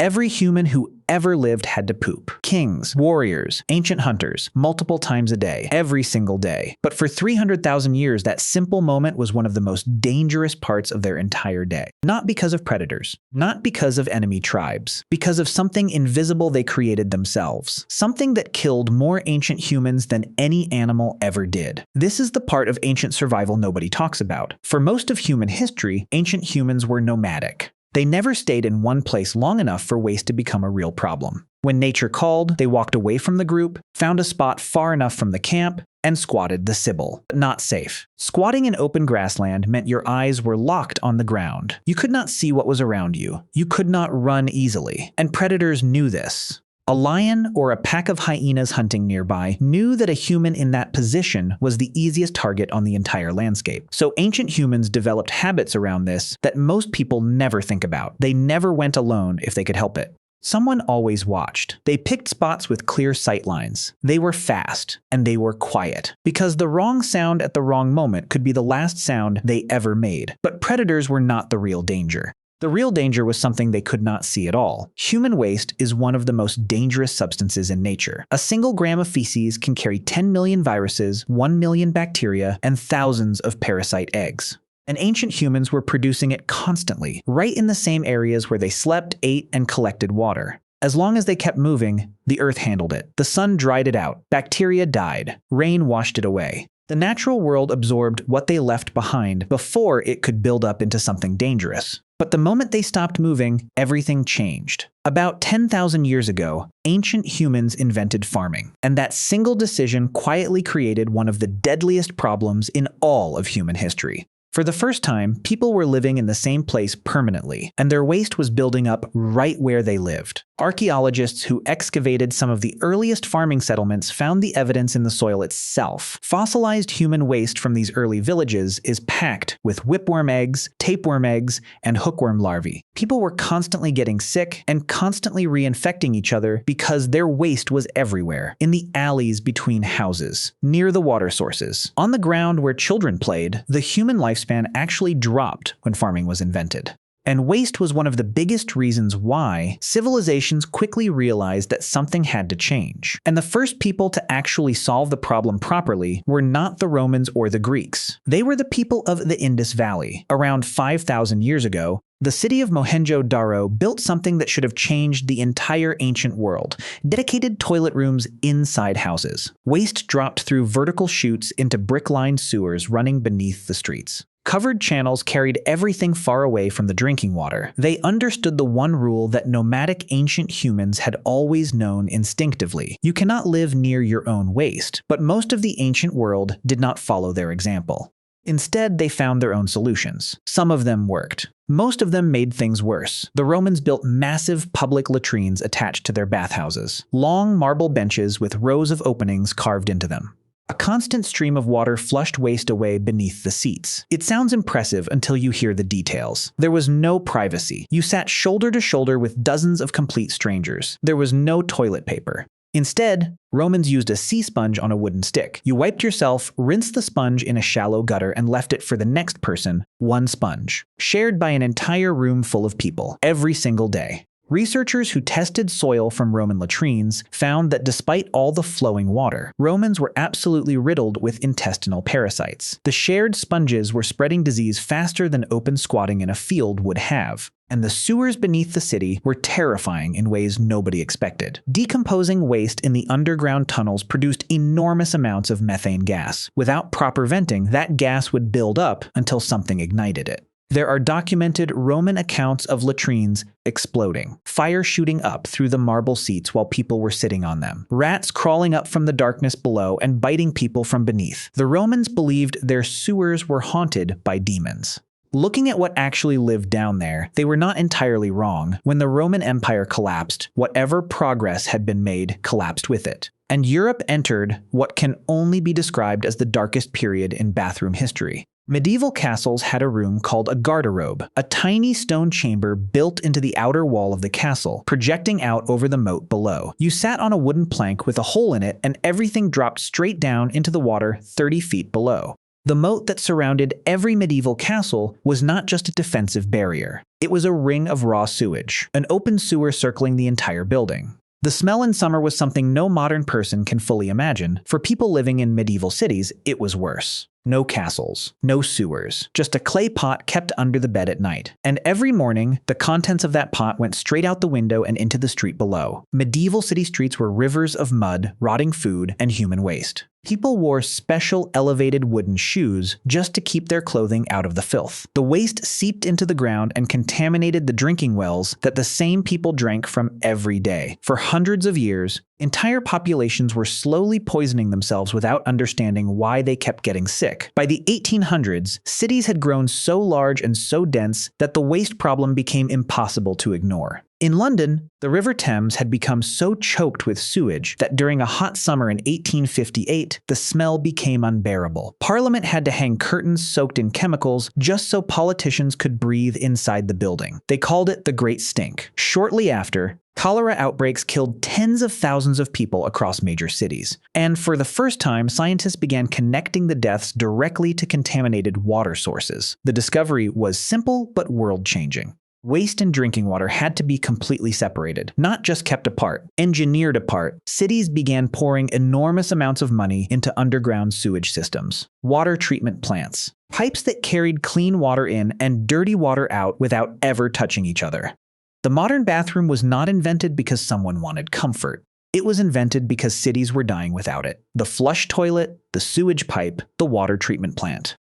Every human who ever lived had to poop. Kings, warriors, ancient hunters, multiple times a day, every single day. But for 300,000 years, that simple moment was one of the most dangerous parts of their entire day. Not because of predators, not because of enemy tribes, because of something invisible they created themselves. Something that killed more ancient humans than any animal ever did. This is the part of ancient survival nobody talks about. For most of human history, ancient humans were nomadic. They never stayed in one place long enough for waste to become a real problem. When nature called, they walked away from the group, found a spot far enough from the camp, and squatted the Sybil. Not safe. Squatting in open grassland meant your eyes were locked on the ground. You could not see what was around you. You could not run easily. And predators knew this. A lion or a pack of hyenas hunting nearby knew that a human in that position was the easiest target on the entire landscape. So ancient humans developed habits around this that most people never think about. They never went alone if they could help it. Someone always watched. They picked spots with clear sight lines. They were fast, and they were quiet, because the wrong sound at the wrong moment could be the last sound they ever made. But predators were not the real danger. The real danger was something they could not see at all. Human waste is one of the most dangerous substances in nature. A single gram of feces can carry 10 million viruses, 1 million bacteria, and thousands of parasite eggs. And ancient humans were producing it constantly, right in the same areas where they slept, ate, and collected water. As long as they kept moving, the earth handled it. The sun dried it out. Bacteria died. Rain washed it away. The natural world absorbed what they left behind before it could build up into something dangerous. But the moment they stopped moving, everything changed. About 10,000 years ago, ancient humans invented farming, and that single decision quietly created one of the deadliest problems in all of human history. For the first time, people were living in the same place permanently, and their waste was building up right where they lived. Archaeologists who excavated some of the earliest farming settlements found the evidence in the soil itself. Fossilized human waste from these early villages is packed with whipworm eggs, tapeworm eggs, and hookworm larvae. People were constantly getting sick and constantly reinfecting each other because their waste was everywhere, in the alleys between houses, near the water sources. On the ground where children played, the human lifespan actually dropped when farming was invented. And waste was one of the biggest reasons why civilizations quickly realized that something had to change. And the first people to actually solve the problem properly were not the Romans or the Greeks. They were the people of the Indus Valley. Around 5,000 years ago, the city of Mohenjo-Daro built something that should have changed the entire ancient world: dedicated toilet rooms inside houses. Waste dropped through vertical chutes into brick-lined sewers running beneath the streets. Covered channels carried everything far away from the drinking water. They understood the one rule that nomadic ancient humans had always known instinctively. You cannot live near your own waste, but most of the ancient world did not follow their example. Instead, they found their own solutions. Some of them worked. Most of them made things worse. The Romans built massive public latrines attached to their bathhouses. Long marble benches with rows of openings carved into them. A constant stream of water flushed waste away beneath the seats. It sounds impressive until you hear the details. There was no privacy. You sat shoulder to shoulder with dozens of complete strangers. There was no toilet paper. Instead, Romans used a sea sponge on a wooden stick. You wiped yourself, rinsed the sponge in a shallow gutter, and left it for the next person, one sponge, shared by an entire room full of people, every single day. Researchers who tested soil from Roman latrines found that despite all the flowing water, Romans were absolutely riddled with intestinal parasites. The shared sponges were spreading disease faster than open squatting in a field would have. And the sewers beneath the city were terrifying in ways nobody expected. Decomposing waste in the underground tunnels produced enormous amounts of methane gas. Without proper venting, that gas would build up until something ignited it. There are documented Roman accounts of latrines exploding, fire shooting up through the marble seats while people were sitting on them, rats crawling up from the darkness below and biting people from beneath. The Romans believed their sewers were haunted by demons. Looking at what actually lived down there, they were not entirely wrong. When the Roman Empire collapsed, whatever progress had been made collapsed with it. And Europe entered what can only be described as the darkest period in bathroom history. Medieval castles had a room called a garderobe, a tiny stone chamber built into the outer wall of the castle, projecting out over the moat below. You sat on a wooden plank with a hole in it, and everything dropped straight down into the water 30 feet below. The moat that surrounded every medieval castle was not just a defensive barrier. It was a ring of raw sewage, an open sewer circling the entire building. The smell in summer was something no modern person can fully imagine. For people living in medieval cities, it was worse. No castles, no sewers, just a clay pot kept under the bed at night. And every morning, the contents of that pot went straight out the window and into the street below. Medieval city streets were rivers of mud, rotting food, and human waste. People wore special elevated wooden shoes just to keep their clothing out of the filth. The waste seeped into the ground and contaminated the drinking wells that the same people drank from every day. For hundreds of years, entire populations were slowly poisoning themselves without understanding why they kept getting sick. By the 1800s, cities had grown so large and so dense that the waste problem became impossible to ignore. In London, the River Thames had become so choked with sewage that during a hot summer in 1858, the smell became unbearable. Parliament had to hang curtains soaked in chemicals just so politicians could breathe inside the building. They called it the Great Stink. Shortly after, cholera outbreaks killed tens of thousands of people across major cities. And for the first time, scientists began connecting the deaths directly to contaminated water sources. The discovery was simple but world-changing. Waste and drinking water had to be completely separated, not just kept apart, engineered apart. Cities began pouring enormous amounts of money into underground sewage systems, water treatment plants, pipes that carried clean water in and dirty water out without ever touching each other. The modern bathroom was not invented because someone wanted comfort. It was invented because cities were dying without it. The flush toilet, the sewage pipe, the water treatment plant.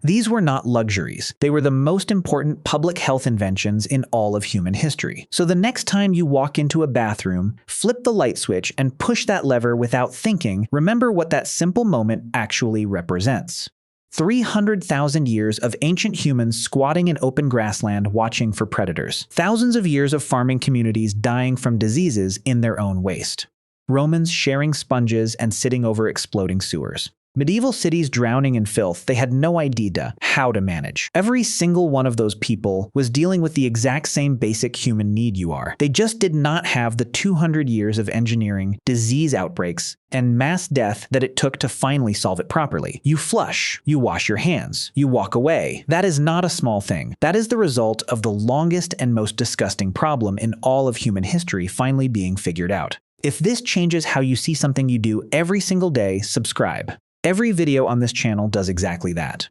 These were not luxuries. They were the most important public health inventions in all of human history. So the next time you walk into a bathroom, flip the light switch and push that lever without thinking, remember what that simple moment actually represents. 300,000 years of ancient humans squatting in open grassland watching for predators. Thousands of years of farming communities dying from diseases in their own waste. Romans sharing sponges and sitting over exploding sewers. Medieval cities drowning in filth they had no idea how to manage. Every single one of those people was dealing with the exact same basic human need you are. They just did not have the 200 years of engineering, disease outbreaks, and mass death that it took to finally solve it properly. You flush, you wash your hands, you walk away. That is not a small thing. That is the result of the longest and most disgusting problem in all of human history finally being figured out. If this changes how you see something you do every single day, subscribe. Every video on this channel does exactly that.